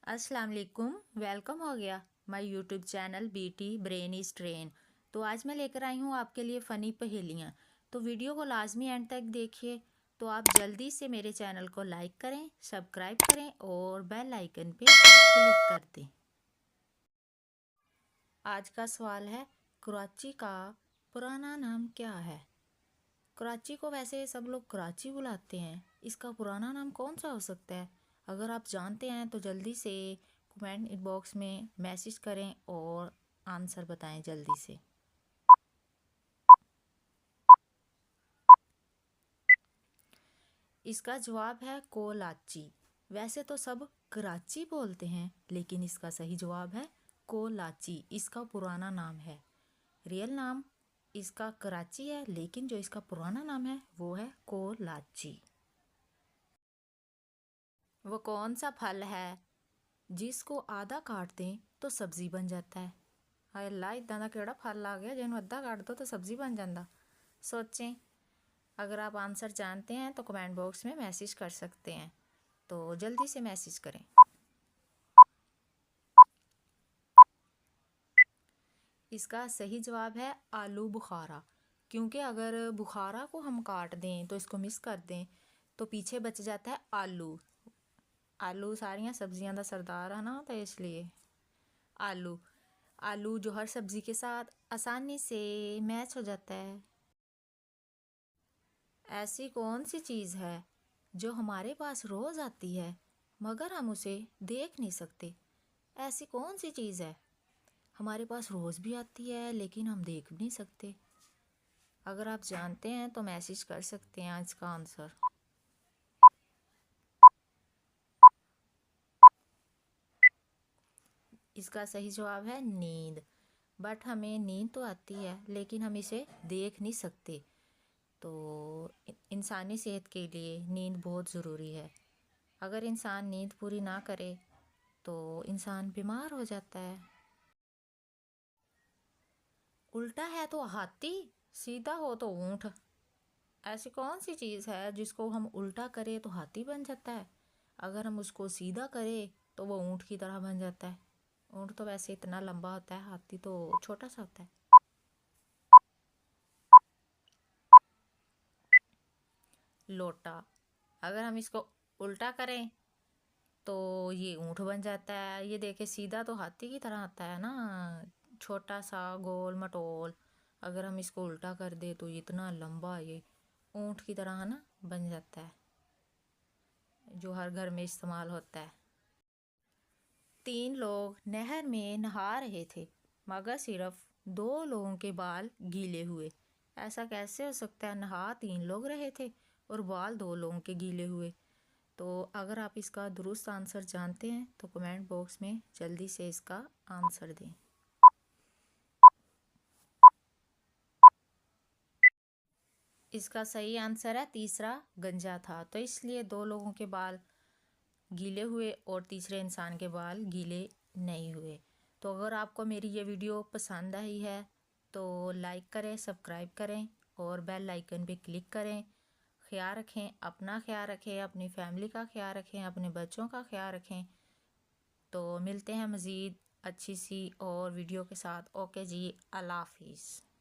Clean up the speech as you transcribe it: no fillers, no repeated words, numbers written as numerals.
अस्सलाम वालेकुम। वेलकम हो गया my YouTube channel BT brain is train. तो आज मैं लेकर आई हूँ आपके लिए फ़नी पहेलियाँ। तो वीडियो को लाजमी एंड तक देखिए। तो आप जल्दी से मेरे चैनल को लाइक करें, सब्सक्राइब करें और बेल आइकन पे क्लिक कर दें। आज का सवाल है, कराची का पुराना नाम क्या है? कराची को वैसे सब लोग कराची बुलाते हैं, इसका पुराना नाम कौन सा हो सकता है? अगर आप जानते हैं तो जल्दी से कमेंट बॉक्स में मैसेज करें और आंसर बताएं जल्दी से। इसका जवाब है कोलाची। वैसे तो सब कराची बोलते हैं, लेकिन इसका सही जवाब है कोलाची। इसका पुराना नाम है। रियल नाम इसका कराची है, लेकिन जो इसका पुराना नाम है वो है कोलाची। वो कौन सा फल है जिसको आधा काट दें तो सब्जी बन जाता है? हाय अल्लाह, इदा का केड़ा फल आ गया जिन्होंने अद्धा काट दो तो सब्जी बन जाता? सोचें। अगर आप आंसर जानते हैं तो कमेंट बॉक्स में मैसेज कर सकते हैं, तो जल्दी से मैसेज करें। इसका सही जवाब है आलू बुखारा। क्योंकि अगर बुखारा को हम काट दें तो इसको मिस कर दें तो पीछे बच जाता है आलू। आलू सारियां सब्जियां दा सरदार है ना, तो इसलिए आलू। आलू जो हर सब्जी के साथ आसानी से मैच हो जाता है। ऐसी कौन सी चीज़ है जो हमारे पास रोज़ आती है मगर हम उसे देख नहीं सकते? ऐसी कौन सी चीज़ है हमारे पास रोज़ भी आती है लेकिन हम देख भी नहीं सकते? अगर आप जानते हैं तो मैसेज कर सकते हैं इसका आंसर। इसका सही जवाब है नींद। बट हमें नींद तो आती है लेकिन हम इसे देख नहीं सकते। तो इंसानी सेहत के लिए नींद बहुत ज़रूरी है। अगर इंसान नींद पूरी ना करे तो इंसान बीमार हो जाता है। उल्टा है तो हाथी, सीधा हो तो ऊंट। ऐसी कौन सी चीज़ है जिसको हम उल्टा करें तो हाथी बन जाता है, अगर हम उसको सीधा करें तो वो ऊंट की तरह बन जाता है? ऊंट तो वैसे इतना लंबा होता है, हाथी तो छोटा सा होता है। लोटा। अगर हम इसको उल्टा करें तो ये ऊंट बन जाता है। ये देखे सीधा तो हाथी की तरह आता है ना, छोटा सा गोल मटोल। अगर हम इसको उल्टा कर दे तो इतना लंबा ये ऊंट की तरह है ना बन जाता है, जो हर घर में इस्तेमाल होता है। 3 लोग नहर में नहा रहे थे मगर सिर्फ 2 लोगों के बाल गीले हुए। ऐसा कैसे हो सकता है? नहा 3 लोग रहे थे और बाल 2 लोगों के गीले हुए। तो अगर आप इसका दुरुस्त आंसर जानते हैं तो कमेंट बॉक्स में जल्दी से इसका आंसर दें। इसका सही आंसर है तीसरा, गंजा था, तो इसलिए 2 लोगों के बाल गीले हुए और तीसरे इंसान के बाल गीले नहीं हुए। तो अगर आपको मेरी ये वीडियो पसंद आई है तो लाइक करें, सब्सक्राइब करें और बेल आइकन पे क्लिक करें। ख्याल रखें, अपना ख्याल रखें, अपनी फैमिली का ख्याल रखें, अपने बच्चों का ख्याल रखें। तो मिलते हैं मज़ीद अच्छी सी और वीडियो के साथ। ओके जी, अल्लाह हाफिज़।